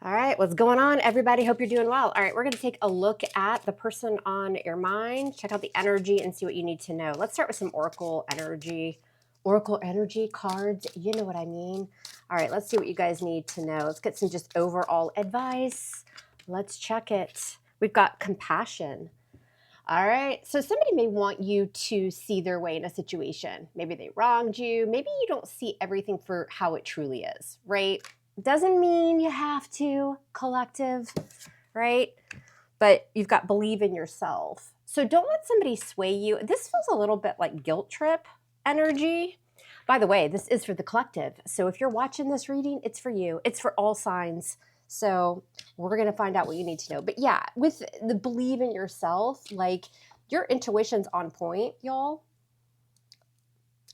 All right, what's going on, everybody? Hope you're doing well. All right, we're going to take a look at the person on your mind, check out the energy, and see what you need to know. Let's start with some Oracle energy. Oracle energy cards, you know what I mean. All right, let's see what you guys need to know. Let's get some just overall advice. Let's check it. We've got compassion. All right, so somebody may want you to see their way in a situation. Maybe they wronged you. Maybe you don't see everything for how it truly is, right? Doesn't mean you have to, collective, right? But you've got believe in yourself. So don't let somebody sway you. This feels a little bit like guilt trip energy. By the way, this is for the collective. So if you're watching this reading, it's for you. It's for all signs. So we're going to find out what you need to know. But yeah, with the believe in yourself, like your intuition's on point, y'all.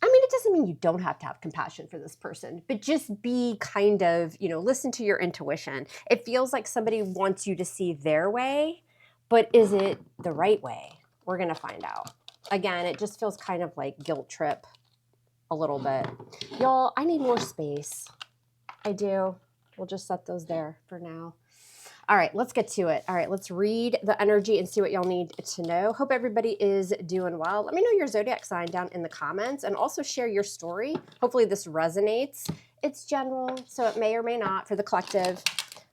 I mean, it doesn't mean you don't have to have compassion for this person, but just be kind of, listen to your intuition. It feels like somebody wants you to see their way, but is it the right way? We're going to find out. Again, it just feels kind of like guilt trip a little bit. Y'all, I need more space. I do. We'll just set those there for now. All right, let's get to it. All right, let's read the energy and see what y'all need to know. Hope everybody is doing well. Let me know your zodiac sign down in the comments and also share your story. Hopefully this resonates. It's general, so it may or may not for the collective.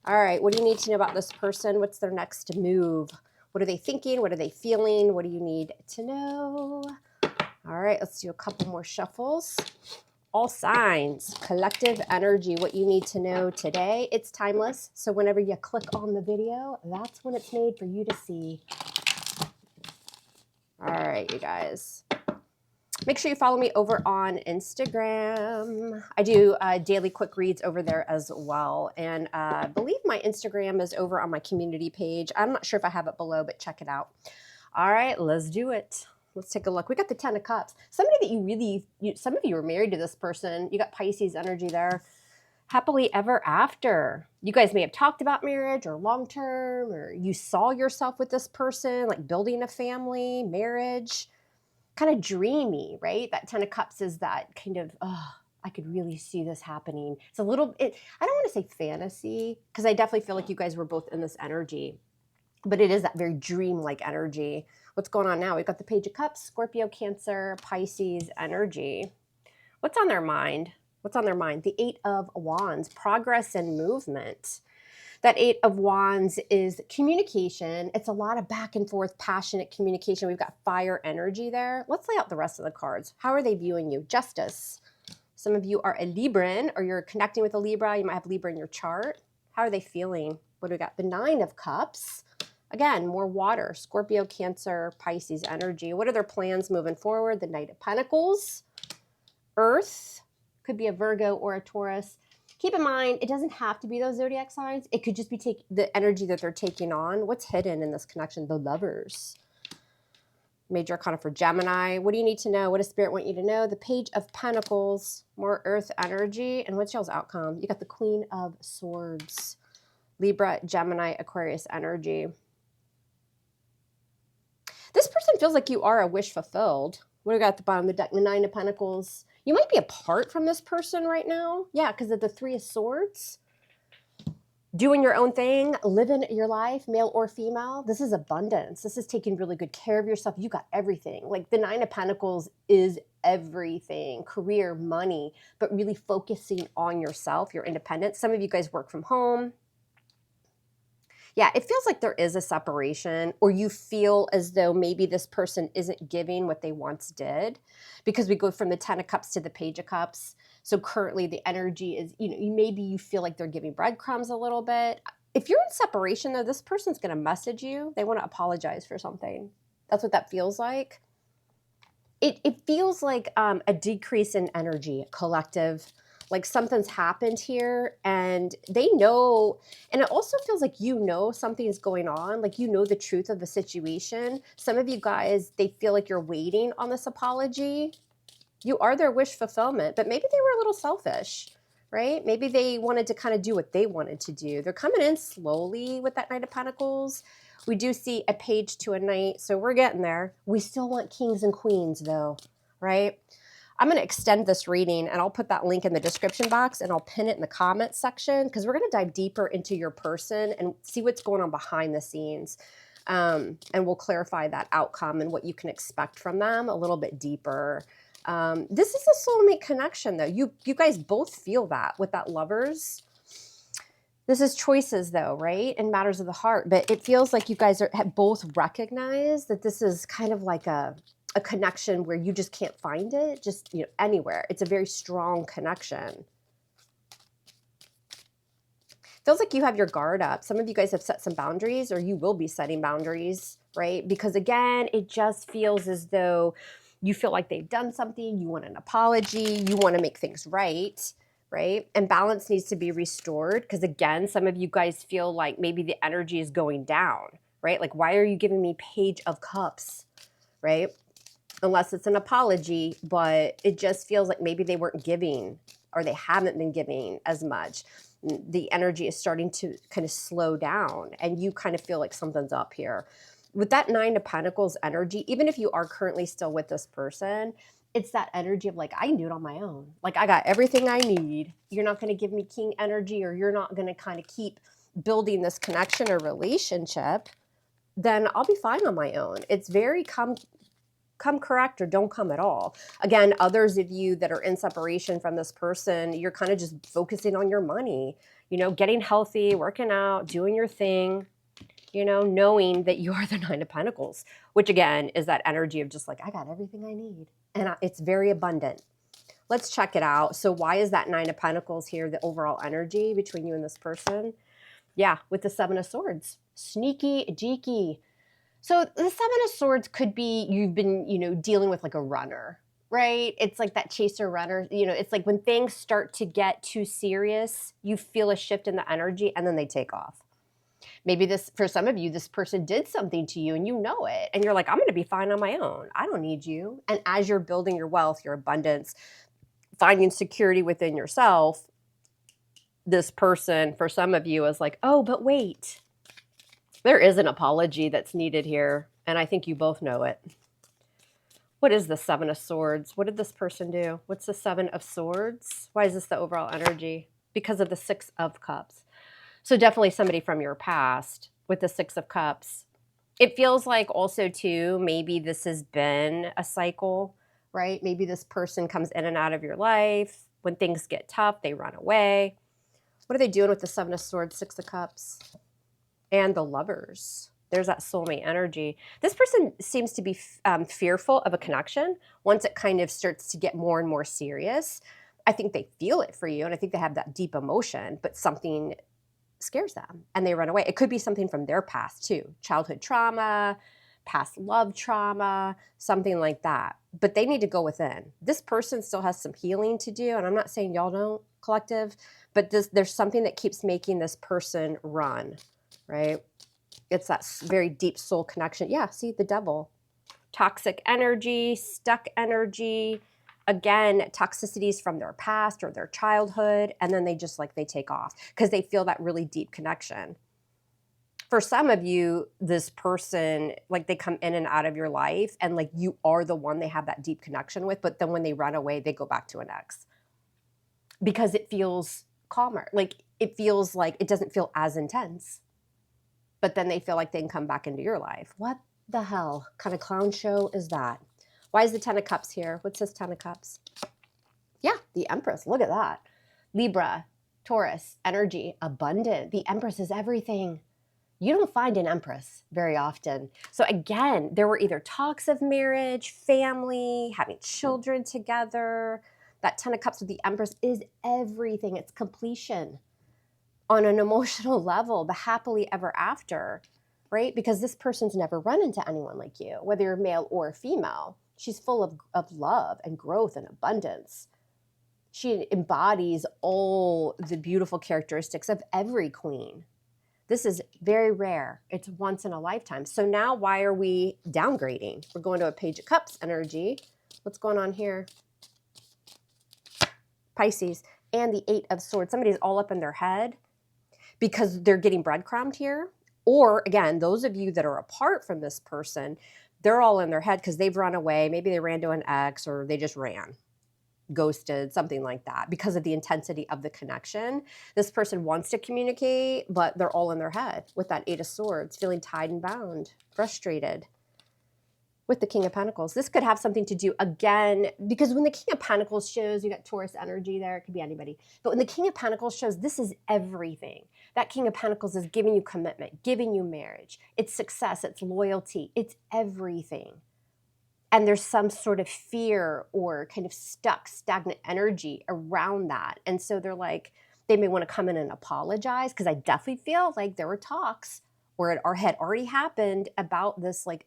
All right, what do you need to know about this person? What's their next move? What are they thinking? What are they feeling? What do you need to know? All right, let's do a couple more shuffles. All signs, collective energy, what you need to know today. It's timeless, so whenever you click on the video, that's when it's made for you to see. All right, you guys. Make sure you follow me over on Instagram. I do daily quick reads over there as well. And I believe my Instagram is over on my community page. I'm not sure if I have it below, but check it out. All right, let's do it. Let's take a look. We got the 10 of Cups. Somebody that you really, some of you are married to this person. You got Pisces energy there. Happily ever after. You guys may have talked about marriage or long-term, or you saw yourself with this person, like building a family, marriage. Kind of dreamy, right? That 10 of Cups is that kind of, I could really see this happening. It's a little, I don't want to say fantasy, because I definitely feel like you guys were both in this energy. But it is that very dream-like energy. What's going on now? We've got the Page of Cups, Scorpio, Cancer, Pisces energy. What's on their mind? What's on their mind? The 8 of Wands, progress and movement. That 8 of Wands is communication. It's a lot of back and forth, passionate communication. We've got fire energy there. Let's lay out the rest of the cards. How are they viewing you? Justice. Some of you are a Libran, or you're connecting with a Libra. You might have Libra in your chart. How are they feeling? What do we got? The 9 of Cups. Again, more water, Scorpio, Cancer, Pisces energy. What are their plans moving forward? The Knight of Pentacles, Earth, could be a Virgo or a Taurus. Keep in mind, it doesn't have to be those zodiac signs. It could just be the energy that they're taking on. What's hidden in this connection? The Lovers. Major arcana for Gemini. What do you need to know? What does Spirit want you to know? The Page of Pentacles, more Earth energy. And what's y'all's outcome? You got the Queen of Swords, Libra, Gemini, Aquarius energy. This person feels like you are a wish fulfilled. What do we got at the bottom of the deck? The 9 of Pentacles. You might be apart from this person right now. Yeah, because of the 3 of Swords. Doing your own thing, living your life, male or female. This is abundance. This is taking really good care of yourself. You got everything. Like the 9 of Pentacles is everything. Career, money, but really focusing on yourself, your independence. Some of you guys work from home. Yeah, it feels like there is a separation, or you feel as though maybe this person isn't giving what they once did, because we go from the 10 of Cups to the Page of Cups. So currently the energy is, maybe you feel like they're giving breadcrumbs a little bit. If you're in separation though, this person's going to message you. They want to apologize for something. That's what that feels like. It feels like a decrease in energy, collective. Like something's happened here and they know, and it also feels like something is going on, like the truth of the situation. Some of you guys, they feel like you're waiting on this apology. You are their wish fulfillment, but maybe they were a little selfish, right? Maybe they wanted to kind of do what they wanted to do. They're coming in slowly with that 9 of Pentacles. We do see a Page to a Knight, so we're getting there. We still want kings and queens though, right? I'm going to extend this reading, and I'll put that link in the description box, and I'll pin it in the comments section, because we're going to dive deeper into your person and see what's going on behind the scenes. And we'll clarify that outcome and what you can expect from them a little bit deeper. This is a soulmate connection, though. You guys both feel that with that Lovers. This is choices, though, right? And matters of the heart. But it feels like you guys have both recognized that this is kind of like a connection where you just can't find it, just anywhere. It's a very strong connection. Feels like you have your guard up. Some of you guys have set some boundaries, or you will be setting boundaries, right? Because again, it just feels as though you feel like they've done something, you want an apology, you want to make things right? And balance needs to be restored, because again, some of you guys feel like maybe the energy is going down, right? Like, why are you giving me Page of Cups, right? Unless it's an apology, but it just feels like maybe they weren't giving, or they haven't been giving as much. The energy is starting to kind of slow down, and you kind of feel like something's up here. With that Nine of Pentacles energy, even if you are currently still with this person, it's that energy of like, I can do it on my own. Like, I got everything I need. You're not going to give me King energy, or you're not going to kind of keep building this connection or relationship, then I'll be fine on my own. It's very come correct, or don't come at all. Again, others of you that are in separation from this person, you're kind of just focusing on your money, getting healthy, working out, doing your thing, knowing that you are the Nine of Pentacles, which again is that energy of just like, I got everything I need. And it's very abundant. Let's check it out. So why is that Nine of Pentacles here, the overall energy between you and this person? Yeah, with the Seven of Swords. Sneaky deaky. So the Seven of Swords could be you've been, dealing with like a runner, right? It's like that chaser runner. It's like when things start to get too serious, you feel a shift in the energy, and then they take off. Maybe for some of you, this person did something to you and you know it. And you're like, I'm going to be fine on my own. I don't need you. And as you're building your wealth, your abundance, finding security within yourself, this person, for some of you, is like, oh, but wait. There is an apology that's needed here. And I think you both know it. What is the Seven of Swords? What did this person do? What's the Seven of Swords? Why is this the overall energy? Because of the Six of Cups. So definitely somebody from your past with the Six of Cups. It feels like also too, maybe this has been a cycle, right? Maybe this person comes in and out of your life. When things get tough, they run away. What are they doing with the Seven of Swords, Six of Cups? And the Lovers. There's that soulmate energy. This person seems to be fearful of a connection once it kind of starts to get more and more serious. I think they feel it for you, and I think they have that deep emotion, but something scares them and they run away. It could be something from their past too. Childhood trauma, past love trauma, something like that. But they need to go within. This person still has some healing to do. And I'm not saying y'all don't, collective, but there's something that keeps making this person run, right? It's that very deep soul connection. Yeah, see, the Devil. Toxic energy, stuck energy. Again, toxicities from their past or their childhood, and then they take off because they feel that really deep connection. For some of you, this person, like they come in and out of your life, and like you are the one they have that deep connection with, but then when they run away, they go back to an ex because it feels calmer. Like it feels like it doesn't feel as intense, but then they feel like they can come back into your life. What the hell kind of clown show is that? Why is the Ten of Cups here? What's this Ten of Cups? Yeah, the Empress. Look at that. Libra, Taurus, energy, abundant. The Empress is everything. You don't find an Empress very often. So again, there were either talks of marriage, family, having children together. That Ten of Cups with the Empress is everything. It's completion on an emotional level, the happily ever after, right? Because this person's never run into anyone like you, whether you're male or female. She's full of love and growth and abundance. She embodies all the beautiful characteristics of every queen. This is very rare. It's once in a lifetime. So now why are we downgrading? We're going to a Page of Cups energy. What's going on here? Pisces and the Eight of Swords. Somebody's all up in their head because they're getting breadcrumbed here. Or again, those of you that are apart from this person, they're all in their head because they've run away. Maybe they ran to an ex or they just ran. ghosted, something like that, because of the intensity of the connection. This person wants to communicate, but they're all in their head with that Eight of Swords, feeling tied and bound, frustrated. With the King of Pentacles, this could have something to do, again, because when the King of Pentacles shows, you got Taurus energy there, it could be anybody. But when the King of Pentacles shows, this is everything. That King of Pentacles is giving you commitment, giving you marriage. It's success, it's loyalty, it's everything. And there's some sort of fear or kind of stuck, stagnant energy around that. And so they're like, they may want to come in and apologize, because I definitely feel like there were talks or it had already happened about this, like,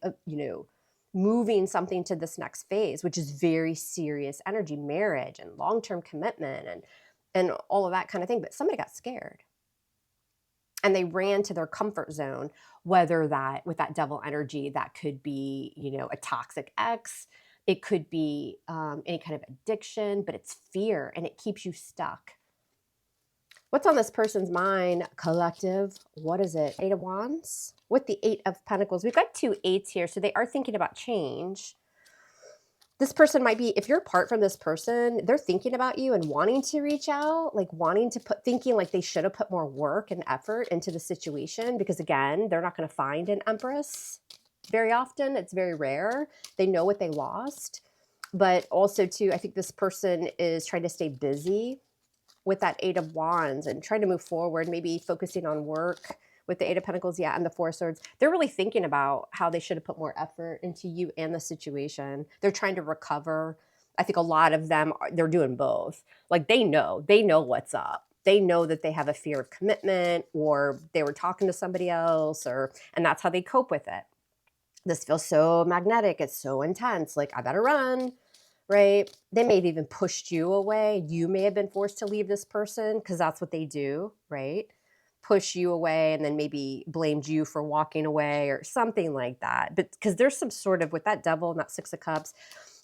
moving something to this next phase, which is very serious energy, marriage and long-term commitment and all of that kind of thing. But somebody got scared and they ran to their comfort zone, whether that with that devil energy, that could be, a toxic ex, it could be any kind of addiction, but it's fear and it keeps you stuck. What's on this person's mind, collective? What is it? Eight of Wands with the Eight of Pentacles. We've got two eights here, so they are thinking about change. This person might be, if you're apart from this person, they're thinking about you and wanting to reach out, like wanting to thinking like they should have put more work and effort into the situation, because again, they're not going to find an Empress very often. It's very rare. They know what they lost. But also too, I think this person is trying to stay busy with that Eight of Wands and trying to move forward, maybe focusing on work with the Eight of Pentacles, and the Four of Swords. They're really thinking about how they should have put more effort into you and the situation. They're trying to recover. I think a lot of them, they're doing both. Like they know what's up. They know that they have a fear of commitment, or they were talking to somebody else, and that's how they cope with it. This feels so magnetic. It's so intense. Like, I better run. Right? They may have even pushed you away. You may have been forced to leave this person, because that's what they do, right? Push you away and then maybe blamed you for walking away or something like that. But because there's some sort of, with that devil and that Six of Cups,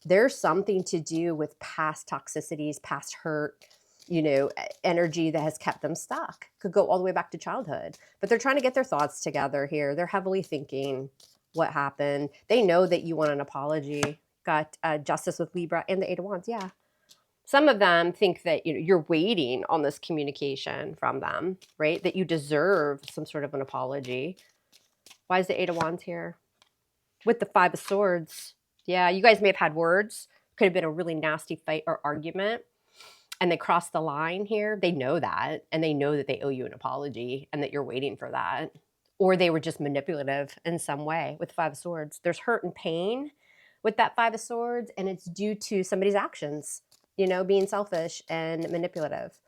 there's something to do with past toxicities, past hurt, energy that has kept them stuck. Could go all the way back to childhood. But they're trying to get their thoughts together here. They're heavily thinking what happened. They know that you want an apology. Got Justice with Libra and the Eight of Wands. Yeah. Some of them think that you're waiting on this communication from them, right? That you deserve some sort of an apology. Why is the Eight of Wands here? With the Five of Swords. Yeah, you guys may have had words. Could have been a really nasty fight or argument. And they crossed the line here. They know that. And they know that they owe you an apology and that you're waiting for that. Or they were just manipulative in some way with the Five of Swords. There's hurt and pain with that Five of Swords, and it's due to somebody's actions, being selfish and manipulative.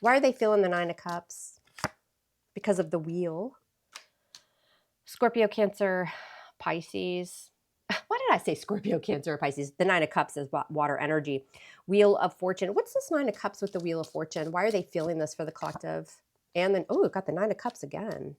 Why are they feeling the Nine of Cups? Because of the Wheel. Scorpio, Cancer, Pisces. Why did I say Scorpio, Cancer, Pisces? The Nine of Cups is water energy. Wheel of Fortune. What's this Nine of Cups with the Wheel of Fortune? Why are they feeling this for the collective? And then, oh, got the Nine of Cups again.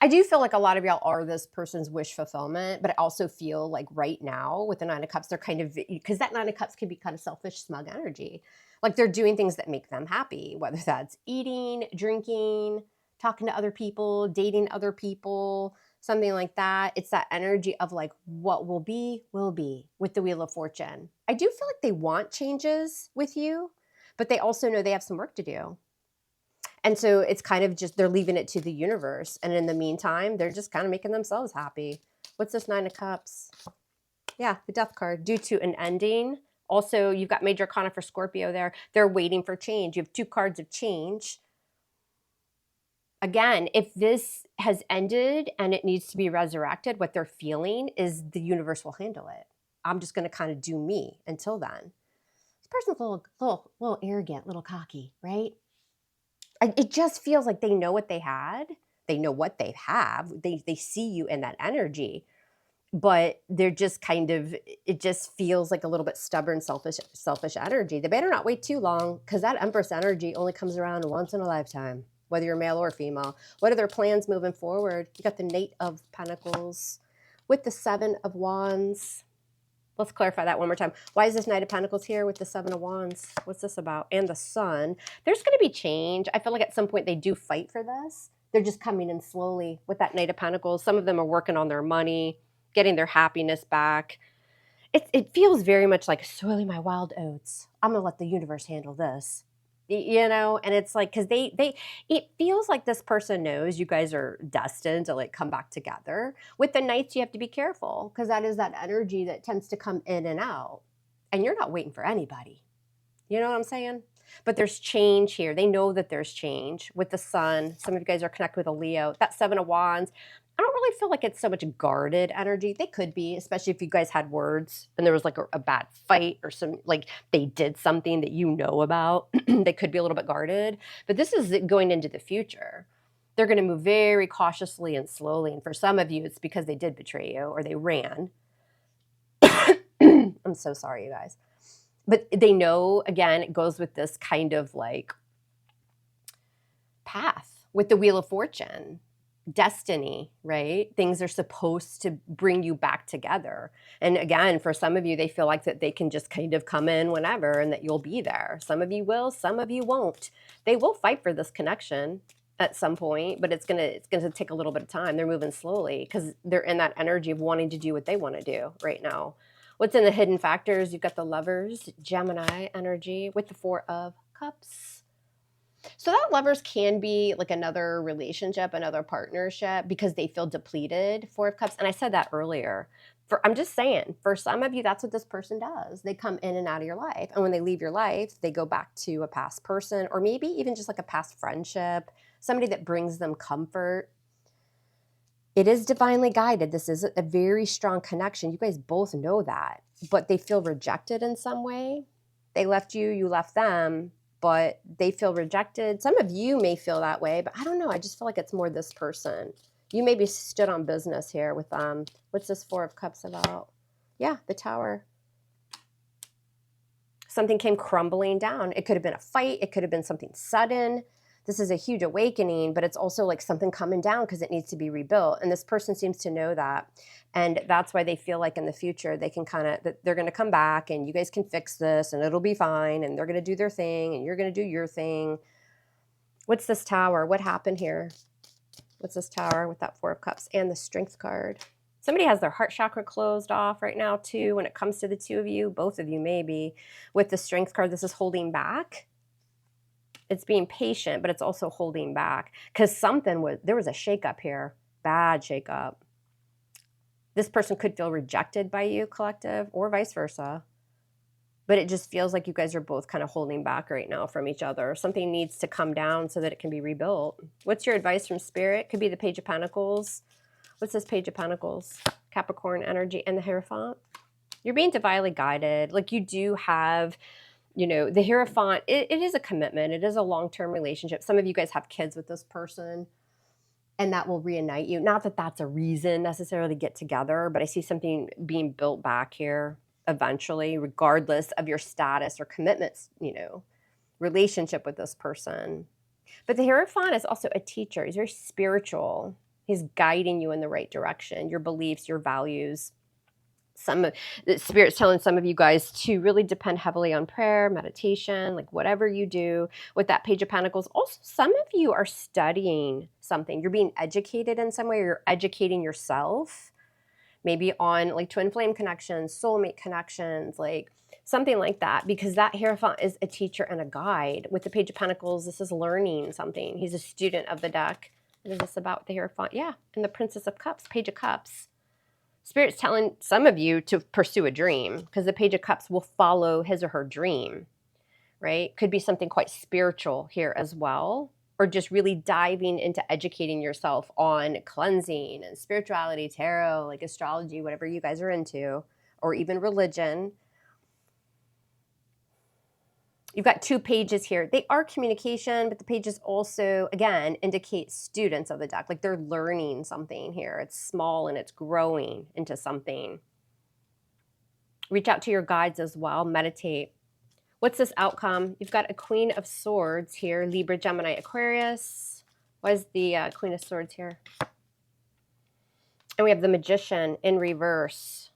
I do feel like a lot of y'all are this person's wish fulfillment, but I also feel like right now with the Nine of Cups, they're kind of, because that Nine of Cups can be kind of selfish, smug energy. Like they're doing things that make them happy, whether that's eating, drinking, talking to other people, dating other people, something like that. It's that energy of like, what will be with the Wheel of Fortune. I do feel like they want changes with you, but they also know they have some work to do. And so it's kind of just, they're leaving it to the universe. And in the meantime, they're just kind of making themselves happy. What's this Nine of Cups? Yeah, the Death card. Due to an ending. Also, you've got Major Arcana for Scorpio there. They're waiting for change. You have two cards of change. Again, if this has ended and it needs to be resurrected, what they're feeling is the universe will handle it. I'm just going to kind of do me until then. This person's a little arrogant, a little cocky, right? It just feels like they know what they had. They know what they have. They see you in that energy, but they're just kind of, it just feels like a little bit stubborn, selfish energy. They better not wait too long, because that Empress energy only comes around once in a lifetime, whether you're male or female. What are their plans moving forward? You got the Knight of Pentacles with the Seven of Wands. Let's clarify that one more time. Why is this Knight of Pentacles here with the Seven of Wands? What's this about? And the Sun. There's going to be change. I feel like at some point they do fight for this. They're just coming in slowly with that Knight of Pentacles. Some of them are working on their money, getting their happiness back. it feels very much like soiling my wild oats. I'm gonna let the universe handle this. You know, and it's like because they it feels like this person knows you guys are destined to like come back together. With the Knights, you have to be careful because that is that energy that tends to come in and out, and you're not waiting for anybody. You know what I'm saying? But there's change here. They know that there's change with the sun. Some of you guys are connected with a Leo. That Seven of Wands, I don't really feel like it's so much guarded energy. They could be, especially if you guys had words and there was like a bad fight or some, like they did something that you know about. They could be a little bit guarded. But this is going into the future. They're going to move very cautiously and slowly. And for some of you, it's because they did betray you or they ran. I'm so sorry, you guys. But they know, again, it goes with this kind of like path with the Wheel of Fortune, destiny, right? Things are supposed to bring you back together. And again, for some of you, they feel like that they can just kind of come in whenever and that you'll be there. Some of you will, some of you won't. They will fight for this connection at some point, but it's gonna take a little bit of time. They're moving slowly because they're in that energy of wanting to do what they want to do right now. What's in the hidden factors? You've got the Lovers, Gemini energy with the Four of Cups. So that Lovers can be like another relationship, another partnership because they feel depleted, Four of Cups. And I said that earlier. I'm just saying, for some of you, that's what this person does. They come in and out of your life. And when they leave your life, they go back to a past person or maybe even just like a past friendship, somebody that brings them comfort. It is divinely guided. This is a very strong connection. You guys both know that, but they feel rejected in some way. They left you, you left them, but they feel rejected. Some of you may feel that way, but I don't know. I just feel like it's more this person. You maybe stood on business here with what's this Four of Cups about? Yeah, the Tower. Something came crumbling down. It could have been a fight. It could have been something sudden. This is a huge awakening, but it's also like something coming down because it needs to be rebuilt. And this person seems to know that. And that's why they feel like in the future, they can they're going to come back and you guys can fix this and it'll be fine. And they're going to do their thing and you're going to do your thing. What's this Tower? What happened here? What's this Tower with that Four of Cups and the Strength card? Somebody has their heart chakra closed off right now too when it comes to the two of you, both of you maybe. With the Strength card, this is holding back. It's being patient, but it's also holding back because there was a shakeup here, bad shakeup. This person could feel rejected by you, collective, or vice versa. But it just feels like you guys are both kind of holding back right now from each other. Something needs to come down so that it can be rebuilt. What's your advice from Spirit? Could be the Page of Pentacles. What's this Page of Pentacles? Capricorn energy and the Hierophant. You're being divinely guided. Like you do have... You know, the Hierophant, it is a commitment. It is a long-term relationship. Some of you guys have kids with this person, and that will reunite you. Not that that's a reason necessarily to get together, but I see something being built back here eventually, regardless of your status or commitments, you know, relationship with this person. But the Hierophant is also a teacher. He's very spiritual. He's guiding you in the right direction, your beliefs, your values. The Spirit's telling some of you guys to really depend heavily on prayer, meditation, like whatever you do with that Page of Pentacles. Also, some of you are studying something. You're being educated in some way, or you're educating yourself, maybe on like twin flame connections, soulmate connections, like something like that, because that Hierophant is a teacher and a guide. With the Page of Pentacles, this is learning something. He's a student of the deck. What is this about the Hierophant? Yeah, and the Princess of Cups, Page of Cups. Spirit's telling some of you to pursue a dream because the Page of Cups will follow his or her dream, right? Could be something quite spiritual here as well, or just really diving into educating yourself on cleansing and spirituality, tarot, like astrology, whatever you guys are into, or even religion. You've got two pages here. They are communication, but the pages also, again, indicate students of the deck. Like they're learning something here. It's small and it's growing into something. Reach out to your guides as well. Meditate. What's this outcome? You've got a Queen of Swords here. Libra, Gemini, Aquarius. Why is the Queen of Swords here? And we have the Magician in reverse.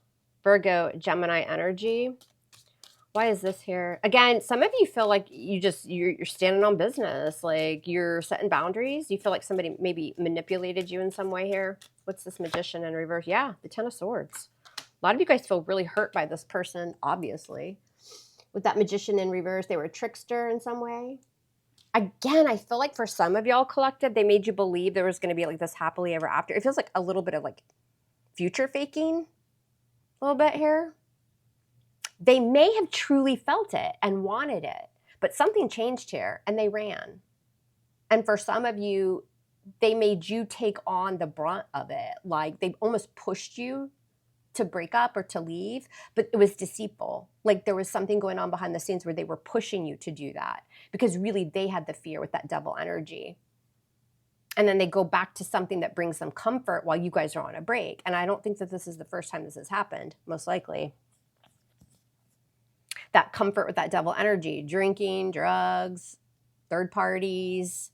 Virgo, Gemini energy. Why is this here? Again, some of you feel like you're standing on business, like you're setting boundaries. You feel like somebody maybe manipulated you in some way here. What's this Magician in reverse? Yeah, the Ten of Swords. A lot of you guys feel really hurt by this person, obviously. With that Magician in reverse, they were a trickster in some way. Again, I feel like for some of y'all collective, they made you believe there was going to be like this happily ever after. It feels like a little bit of like future faking a little bit here. They may have truly felt it and wanted it, but something changed here and they ran. And for some of you, they made you take on the brunt of it. Like they almost pushed you to break up or to leave, but it was deceitful. Like there was something going on behind the scenes where they were pushing you to do that because really they had the fear with that double energy. And then they go back to something that brings them comfort while you guys are on a break. And I don't think that this is the first time this has happened, most likely. That comfort with that double energy, drinking, drugs, third parties,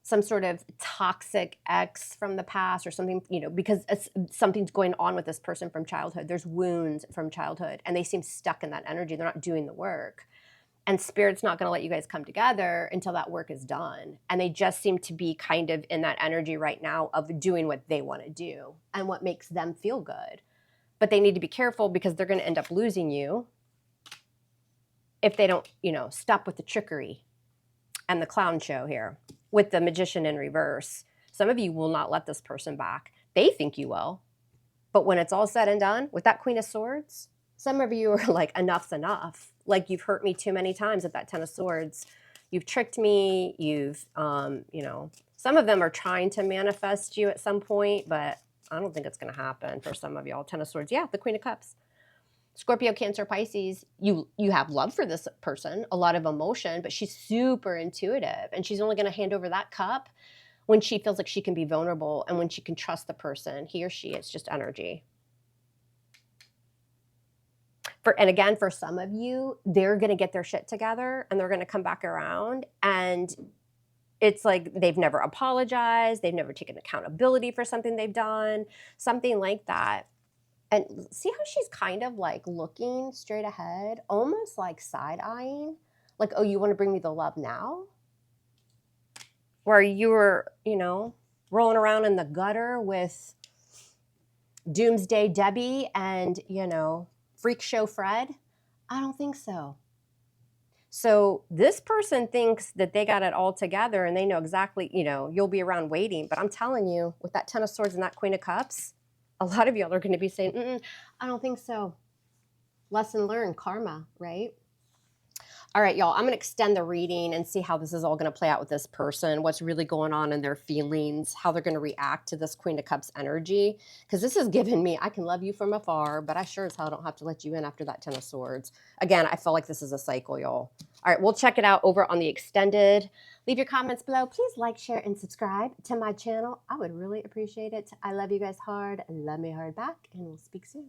some sort of toxic ex from the past or something, you know, because something's going on with this person from childhood. There's wounds from childhood and they seem stuck in that energy. They're not doing the work. And Spirit's not going to let you guys come together until that work is done. And they just seem to be kind of in that energy right now of doing what they want to do and what makes them feel good. But they need to be careful because they're going to end up losing you if they don't, you know, stop with the trickery and the clown show here with the Magician in reverse. Some of you will not let this person back. They think you will. But when it's all said and done with that Queen of Swords, some of you are like, enough's enough. Like you've hurt me too many times with that Ten of Swords. You've tricked me. You've, you know, some of them are trying to manifest you at some point, but I don't think it's going to happen for some of y'all. Ten of Swords. Yeah, the Queen of Cups. Scorpio, Cancer, Pisces, you have love for this person, a lot of emotion, but she's super intuitive and she's only going to hand over that cup when she feels like she can be vulnerable and when she can trust the person, he or she. It's just energy. And again, for some of you, they're going to get their shit together and they're going to come back around and it's like they've never apologized. They've never taken accountability for something they've done, something like that. And see how she's kind of like looking straight ahead, almost like side-eyeing, like, oh, you want to bring me the love now? Where you were, you know, rolling around in the gutter with Doomsday Debbie and, you know, Freak Show Fred? I don't think so. So this person thinks that they got it all together and they know exactly, you know, you'll be around waiting. But I'm telling you, with that Ten of Swords and that Queen of Cups, a lot of y'all are going to be saying, I don't think so. Lesson learned, karma, right? All right, y'all, I'm going to extend the reading and see how this is all going to play out with this person, what's really going on in their feelings, how they're going to react to this Queen of Cups energy. Because this has given me, I can love you from afar, but I sure as hell don't have to let you in after that Ten of Swords. Again, I feel like this is a cycle, y'all. All right, we'll check it out over on the extended. Leave your comments below. Please like, share, and subscribe to my channel. I would really appreciate it. I love you guys hard. Love me hard back, and we'll speak soon.